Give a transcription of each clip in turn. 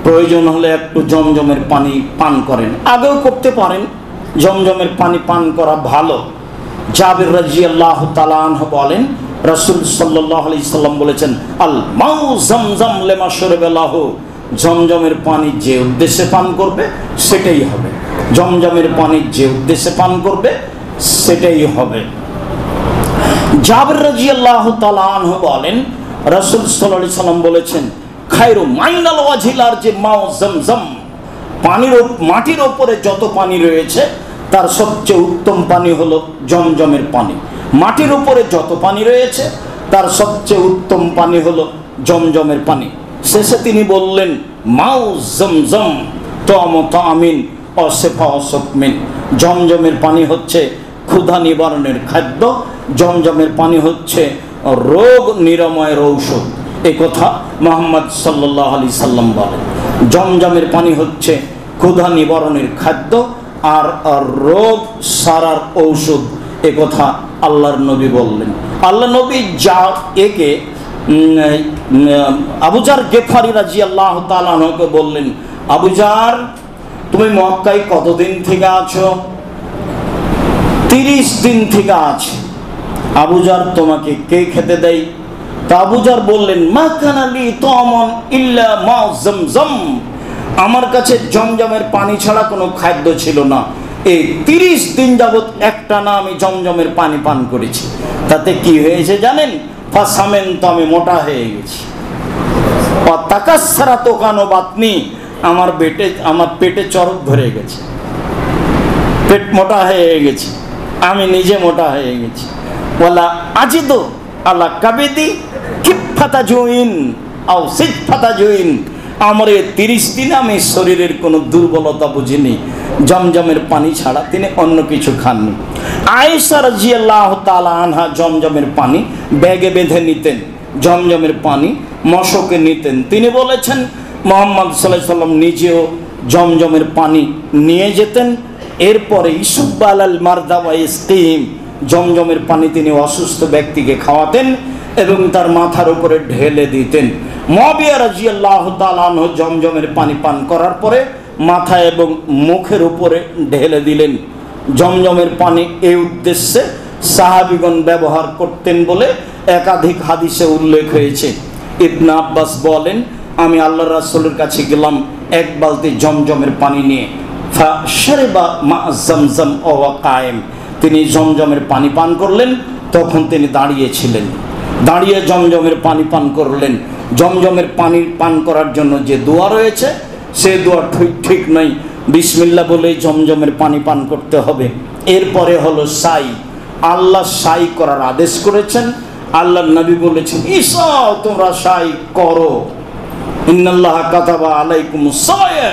প্রয়োজন হলে একটু জমজমের পানি পান করেন, আগেও করতে পারেন। জমজমের পানি পান করা ভালো। জাবির রাদিয়াল্লাহু তাআলা আনহু বলেন, রাসূল সাল্লাল্লাহু আলাইহি সাল্লাম বলেছেন, আল মাউ জামজাম লিমা শুরিবা লাহু, জমজমের পানি যে উদ্দেশ্যে পান করবে সেটাই হবে। জমজমের পানি যে উদ্দেশ্যে পান করবে সেটাই হবে। জাবির রাদিয়াল্লাহু তাআলা আনহু বলেন, রাসূল সাল্লাল্লাহু আলাইহি সাল্লাম বলেছেন, খায়রু মাইনাল ওয়াজিলার যে মাউ জামজাম, মাটির ওপরে যত পানি রয়েছে তার সবচেয়ে উত্তম পানি হলো জমজমের পানি। মাটির উপরে যত পানি রয়েছে তার সবচেয়ে উত্তম পানি হলো জমজমের পানি। শেষে তিনি বললেন, মাউ জমজম তামিন অসেফা অসকমিন, জমজমের পানি হচ্ছে ক্ষুধা নিবারণের খাদ্য, জমজমের পানি হচ্ছে রোগ নিরাময়ের ঔষধ। এ কথা মুহাম্মদ সাল্লাল্লাহু আলাইহি সাল্লাম বলেন। জমজমের পানি হচ্ছে ক্ষুধা নিবারণের খাদ্য আর রোগ সারার ঔষধ, এ কথা আল্লাহর নবী বললেন। আল্লাহ নবী যা একে আবু জার গেফারি রাদিয়াল্লাহু তাআলা আনহুকে বললেন, আবু জার, তুমি মক্কায় কতদিন থেকে আছো? 30 দিন থেকে আছি। আবু জার, তোমাকে কে খেতে দেয়? তা আবু জার বললেন, মা কানা লি তামান ইল্লা মা জামজাম, আমার কাছে জমজমের পানি ছাড়া কোনো খাদ্য ছিল না। এই 30 দিন যাবত একটানা আমি জমজমের পানি পান করেছি। তাতে কি হয়েছে জানেন? ফাসামেন, তো আমি মোটা হয়ে গেছি। তাকাসসারা তোকানো বাতনি, আমার পেটে চরক ধরে গেছে, পেট মোটা হয়ে গেছে, আমি নিজে মোটা হয়ে গেছি। ওয়ালা আজিদু আলা কাবিদি কিফাতা জুইন আও সিফাতা জুইন, আমার এই 30 দিন আমি শরীরের কোনো দুর্বলতা বুঝিনি। জমজমের পানি ছাড়া তিনি অন্য কিছু খাননি। আয়েশা রাদিয়াল্লাহু তাআলা আনহা জমজমের পানি ব্যাগে বেঁধে নিতেন, জমজমের পানি মশকে নিতেন। তিনি বলেছেন, মুহাম্মদ সাল্লাল্লাহু আলাইহি সাল্লাম নিজেও জমজমের পানি নিয়ে যেতেন। এরপরে ইসুব্বাল আল মারদা ওয়া ইসকিম, জমজমের পানি তিনি অসুস্থ ব্যক্তিকে খাওয়াতেন এবং তার মাথার উপরে ঢেলে দিতেন। মুআবিয়া রাদিয়াল্লাহু তাআলা আনহু জমজমের পানি পান করার পরে মাথা এবং মুখের উপরে ঢেলে দিলেন। জমজমের পানি এই উদ্দেশ্যে সাহাবীগণ ব্যবহার করতেন বলে একাধিক হাদিসে উল্লেখ হয়েছে। ইবনে আব্বাস বলেন, আমি আল্লাহর রাসূলের কাছে গেলাম এক বালতি জমজমের পানি নিয়ে। ফাশারিবা মা জামজাম ওয়া কায়েম, তিনি জমজমের পানি পান করলেন, তখন তিনি দাঁড়িয়েছিলেন। দাঁড়িয়ে জমজমের পানি পান করলেন। জমজমের পানি পান করার জন্য যে দোয়া রয়েছে সে দোয়া ঠিক নয়। বিসমিল্লাহ বলে জমজমের পানি পান করতে হবে। এরপরে হলো সাই। আল্লাহ সাই করার আদেশ করেছেন। আল্লাহর নবী বলেছেন, ঈসা তোমরা সাই করো। ইন্নাল্লাহা কাতাবা আলাইকুমুস সায়া,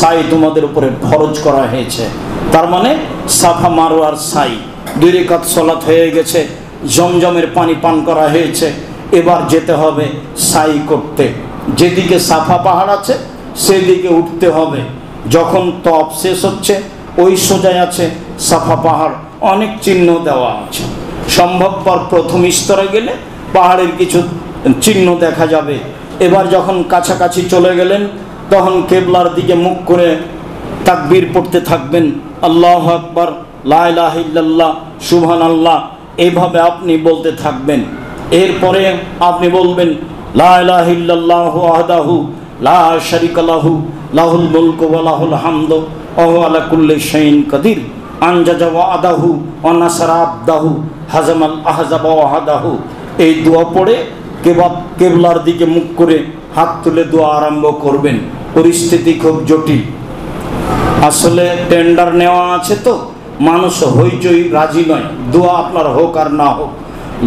সাই তোমাদের উপরে ফরজ করা হয়েছে। তার মানে সাফা মারওয়ার সাই, 2 রাকাত সালাত হয়ে গেছে, জমজমের পানি পান করা হয়েছে। এবার যেতে হবে সাই করতে। যেদিকে সাফা পাহাড় আছে সেদিকে উঠতে হবে। যখন তপ শেষ হচ্ছে ওই সোজায় আছে সাফা পাহাড়, অনেক চিহ্ন দেওয়া আছে। সম্ভবপর প্রথম স্তরে গেলে পাহাড়ের কিছু চিহ্ন দেখা যাবে। এবার যখন কাছাকাছি চলে গেলেন তখন কেবলার দিকে মুখ করে তাকবীর পড়তে থাকবেন, আল্লাহু আকবার, লা ইলাহা ইল্লাল্লাহ, সুবহানাল্লাহ, এইভাবে আপনি বলতে থাকবেন। এরপরে আপনি বলবেন, লা ইলাহা ইল্লাল্লাহু ওয়াহদাহু লা শারীকা লাহু লাহুল মুলকু ওয়া লাহুল হামদু ওয়া হুয়া আলা কুল্লি শাইইন কাদির আনজাজা ওয়াদাহু ওয়া নাসারা আবদাহু হাজামাল আহজাবা ওয়াহাদাহু। এই দোয়া পড়ে কেবলার দিকে মুখ করে হাত তুলে দোয়া আরম্ভ করবেন। পরিস্থিতি খুব জটিল, আসলে টেন্ডার নেওয়া আছে তো মানুষ হইচই রাজি নয়, দোয়া আপনার হোক আর না হোক।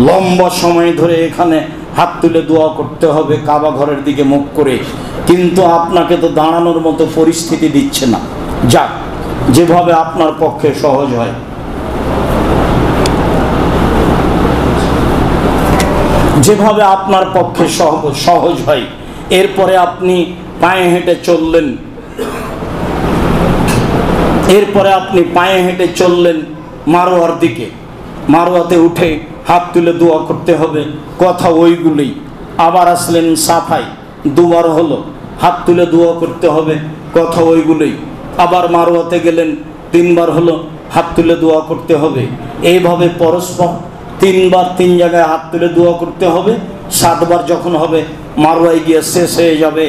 লম্বা সময় ধরে এখানে হাত তুলে দোয়া করতে হবে কাবা ঘরের দিকে মুখ করে, কিন্তু আপনাকে তো দাঁড়ানোর মতো পরিস্থিতি দিচ্ছে না। যাক, যেভাবে আপনার পক্ষে সহজ হয়। যেভাবে আপনার পক্ষে সহজ হয়। এরপরে আপনি পায়ে হেঁটে চললেন। মারোয়ার দিকে। মারোয়াতে উঠে হাত তুলে দোয়া করতে হবে, কথা ওইগুলোই। আবার আসলেন সাফাই, দুবার হলো। হাত তুলে দোয়া করতে হবে, কথা ওইগুলোই। আবার মারওয়াতে গেলেন, 3 বার হলো, হাত তুলে দোয়া করতে হবে। এইভাবে পরস্পর 3 বার 3 জায়গায় হাত তুলে দোয়া করতে হবে। 7 বার যখন হবে, মারওয়ায় গিয়ে শেষ হয়ে যাবে,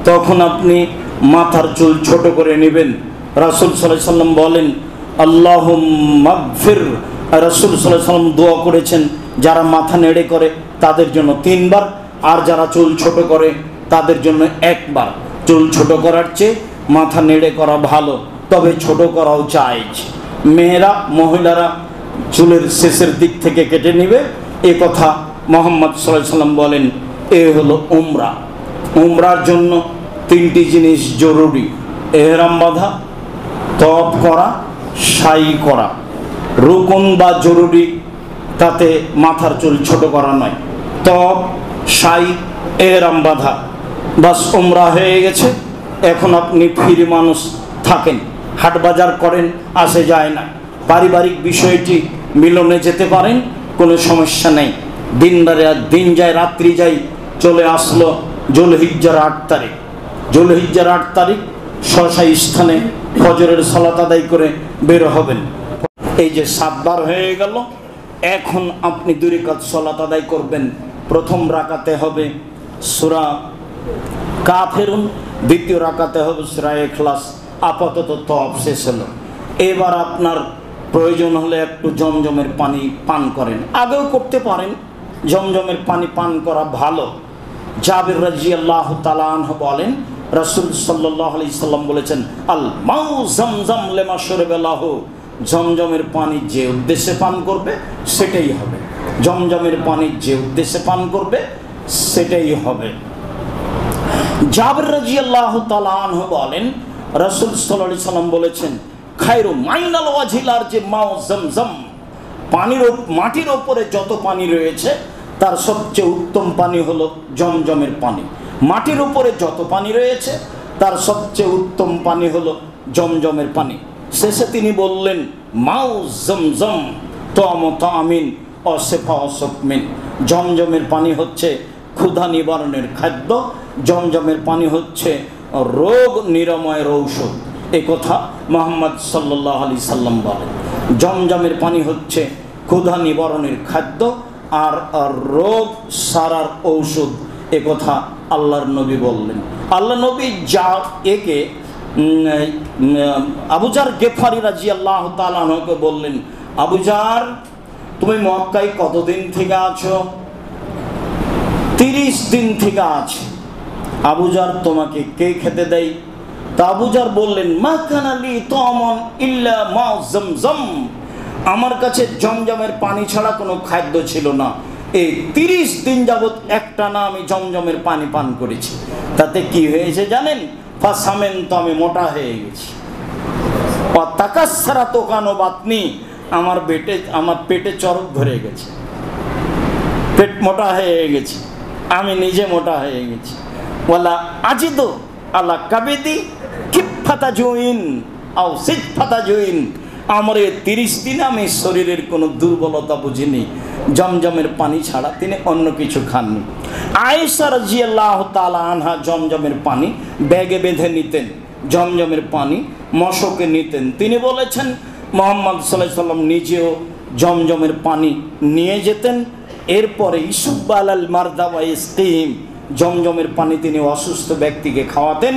তখন আপনি মাথার চুল ছোট করে নেবেন। রাসূল সাল্লাল্লাহু আলাইহি সাল্লাম বলেন, আল্লাহুম্মা গফির। রাসূল সাল্লাল্লাহু আলাইহি সাল্লাম দোয়া করেছেন যারা মাথা নেড়ে করে তাদের জন্য 3 বার, আর যারা চুল ছোট করে তাদের জন্য 1 বার। চুল ছোট করার চেয়ে মাথা নেড়ে করা ভালো, তবে ছোট করাও জায়েজ। মেয়েরা, মহিলারা চুলের শেষের দিক থেকে কেটে নেবে, এ কথা মুহাম্মদ সাল্লাল্লাহু আলাইহি সাল্লাম বলেন। এ হলো উমরা। উমরার জন্য 3টি জিনিস জরুরি: এহরাম বাঁধা, তওয়াফ করা, সাই করা। রুকুন বা জরুরি, তাতে মাথার চুল ছোট করা নয়। তওয়াফ, সাই, এহরাম বাঁধা, বাস উমরা হয়ে গেছে। এখন আপনি ফ্রি মানুষ থাকেন, হাট বাজার করেন, আসে যায় না, পারিবারিক বিষয়টি মিলনে যেতে পারেন, কোনো সমস্যা নেই। দিন যায় রাত্রি যায়, চলে আসলো জুলহিজ্জার 8 তারিখ। জুলহিজ্জার 8 তারিখ স্বস্থায়ী স্থানে ফজরের সালাত আদায় করে বের হবেন। এই যে 7 বার হয়ে গেল, এখন আপনি 2 রাকাত সালাত আদায় করবেন। প্রথম রাকাতে হবে সূরা কাফিরুন, দ্বিতীয় রাকাতে হবে সূরা ইখলাস। আপাতত তওয়াফ শেষ হলো। এবার আপনার প্রয়োজন হলে একটু জমজমের পানি পান করেন, আগেও করতে পারেন। জমজমের পানি পান করা ভালো। জাবির রাদিয়াল্লাহু তাআলা আনহু বলেন, রাসূল সাল্লাল্লাহু আলাইহি সাল্লাম বলেছেন, আল মাউ জামজাম লিমা শুরিবা লাহু। জমজমের পানি যে উদ্দেশ্যে পান করবে সেটাই হবে। জমজমের পানি যে উদ্দেশ্যে পান করবে সেটাই হবে। জাবির রাদিয়াল্লাহু তাআলা আনহু বলেন, রাসূল সাল্লাল্লাহু আলাইহি সাল্লাম বলেছেন, খায়রু মাইনাল ওয়াজিলার যে মাউ জামজাম, মাটির ওপরে যত পানি রয়েছে তার সবচেয়ে উত্তম পানি হলো জমজমের পানি। মাটির উপরে যত পানি রয়েছে তার সবচেয়ে উত্তম পানি হলো জমজমের পানি। শেষে তিনি বললেন, মাউ জমজম তামিন অসেফা অসকমিন। জমজমের পানি হচ্ছে ক্ষুধা নিবারণের খাদ্য, জমজমের পানি হচ্ছে রোগ নিরাময়ের ঔষধ। এ কথা মুহাম্মদ সাল্লাল্লাহু আলাইহি সাল্লাম বলেন। জমজমের পানি হচ্ছে ক্ষুধা নিবারণের খাদ্য আর রোগ সারার ঔষধ। এ কথা আল্লাহর নবী বললেন। আল্লাহ নবী যা একে আবু জার গেফারি রাদিয়াল্লাহু তাআলা আনহুকে বললেন, আবু জার, তুমি মক্কায় কতদিন থেকে আছো? 30 দিন থেকে আছি। আবু জার, তোমাকে কে খেতে দেয়? তা আবু জার বললেন, মা কানা লি তামান ইল্লা মা জামজাম। আমার কাছে জমজমের পানি ছাড়া কোনো খাদ্য ছিল না। এই 30 দিন যাবৎ একটানা আমি জমজমের পানি পান করেছি। তাতে কি হয়েছে জানেন? ফাসামেন, তো আমি মোটা হয়ে গেছি। তাকাসসারা তোকানো বাতনি, আমার পেটে চরক ধরে গেছে, পেট মোটা হয়ে গেছে, আমি নিজে মোটা হয়ে গেছি। ওয়ালা আজিদু আলা কাবিদি কিফাতা জুইন আও সিফাতা জুইন। আমার এই 30 দিন আমি শরীরের কোনো দুর্বলতা বুঝিনি। জমজমের পানি ছাড়া তিনি অন্য কিছু খাননি। আয়েশা রাদিয়াল্লাহু তাআলা আনহা জমজমের পানি ব্যাগে বেঁধে নিতেন, জমজমের পানি মশকে নিতেন। তিনি বলেছেন, মুহাম্মদ সাল্লাল্লাহু আলাইহি সাল্লাম নিজেও জমজমের পানি নিয়ে যেতেন। এরপরে ইসুব্বা আলাল মারদা ওয়া ইসকিহিম, জমজমের পানি তিনি অসুস্থ ব্যক্তিকে খাওয়াতেন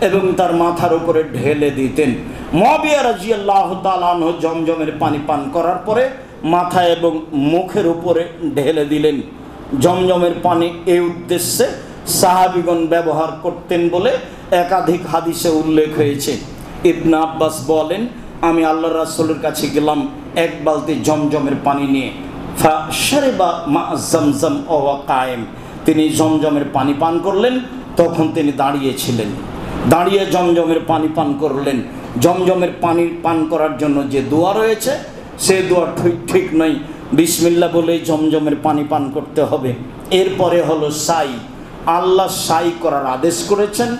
এবং তার মাথার উপরে ঢেলে দিতেন। মুআবিয়া রাদিয়াল্লাহু তাআলা আনহু জমজমের পানি পান করার পরে মাথা এবং মুখের উপরে ঢেলে দিলেন। জমজমের পানি এই উদ্দেশ্যে সাহাবীগণ ব্যবহার করতেন বলে একাধিক হাদিসে উল্লেখ হয়েছে। ইবনে আব্বাস বলেন, আমি আল্লাহর রাসূলের কাছে গেলাম 1 বালতি জমজমের পানি নিয়ে। ফাশারিবা মা জামজাম ওয়া কায়েম, তিনি জমজমের পানি পান করলেন, তখন তিনি দাঁড়িয়েছিলেন। দাঁড়িয়ে জমজমের পানি পান করলেন। জমজমের পানি পান করার জন্য যে দোয়া রয়েছে সে দোয়া ঠিক নয়। বিসমিল্লাহ বলে জমজমের পানি পান করতে হবে। এরপরে হলো সাই। আল্লাহ সাই করার আদেশ করেছেন।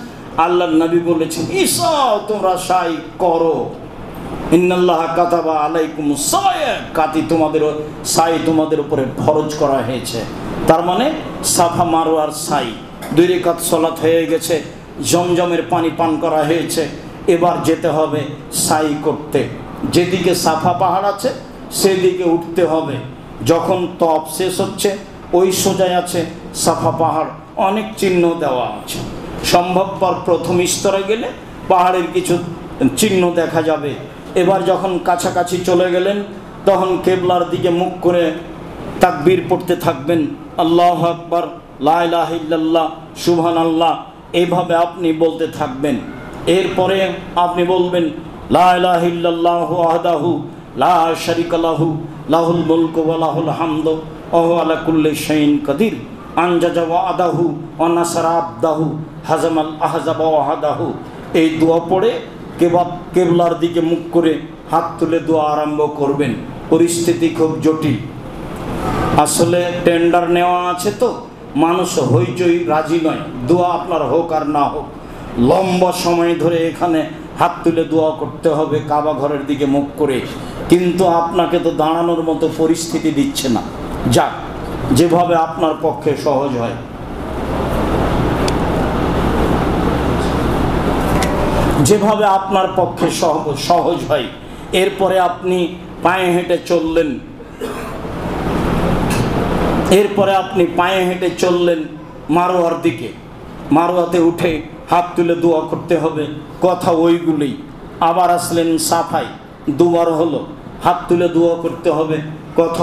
আল্লাহর নবী বলেছেন, ঈসা তোমরা সাই করো। ইন্নাল্লাহা কাতাবা আলাইকুমুস সায়া, সাই তোমাদের উপরে ফরজ করা হয়েছে। তার মানে সাফা মারওয়ার সাই। 2 রাকাত সালাত হয়ে গেছে, জমজমের পানি পান করা হয়েছে, এবার যেতে হবে সাই করতে। যেদিকে সাফা পাহাড় আছে সেদিকে উঠতে হবে। যখন তপ শেষ হচ্ছে ওই সোজায় আছে সাফা পাহাড়, অনেক চিহ্ন দেওয়া আছে। সম্ভবপর প্রথম স্তরে গেলে পাহাড়ের কিছু চিহ্ন দেখা যাবে। এবার যখন কাছাকাছি চলে গেলেন তখন কেবলার দিকে মুখ করে তাকবীর পড়তে থাকবেন, আল্লাহু আকবার, লা ইলাহা ইল্লাল্লাহ, সুবহানাল্লাহ, এইভাবে আপনি বলতে থাকবেন। এরপরে আপনি বলবেন লা ইলাহা ইল্লাল্লাহু ওয়াহদাহু লা শারীকা লাহু লাহুল মুলকু ওয়া লাহুল হামদু ওয়া হুয়া আলা কুল্লি শাইইন কাদির আনজাজা ওয়াদাহু ওয়া নাসারা আবদাহু হাজামাল আহজাবা ওয়াহাদাহু। এই দোয়া পড়ে কেবলার দিকে মুখ করে হাত তুলে দোয়া আরম্ভ করবেন। পরিস্থিতি খুব জটিল, আসলে টেন্ডার নেওয়া আছে তো মানুষ হইচই রাজি নয়, দোয়া আপনার হোক আর না হোক। লম্বা সময় ধরে এখানে হাত তুলে দোয়া করতে হবে কাবা ঘরের দিকে মুখ করে, কিন্তু আপনাকে তো দাঁড়ানোর মতো পরিস্থিতি দিচ্ছে না। যাক, যেভাবে আপনার পক্ষে সহজ হয়। যেভাবে আপনার পক্ষে সহজ হয়। এরপরে আপনি পায়ে হেঁটে চললেন, মারোয়ার দিকে। মারোয়াতে উঠে হাত তুলে দোয়া করতে হবে, কথা ওইগুলোই। আবার আসলেন সাফাই, দুবার হলো, হাত তুলে দোয়া করতে হবে, কথা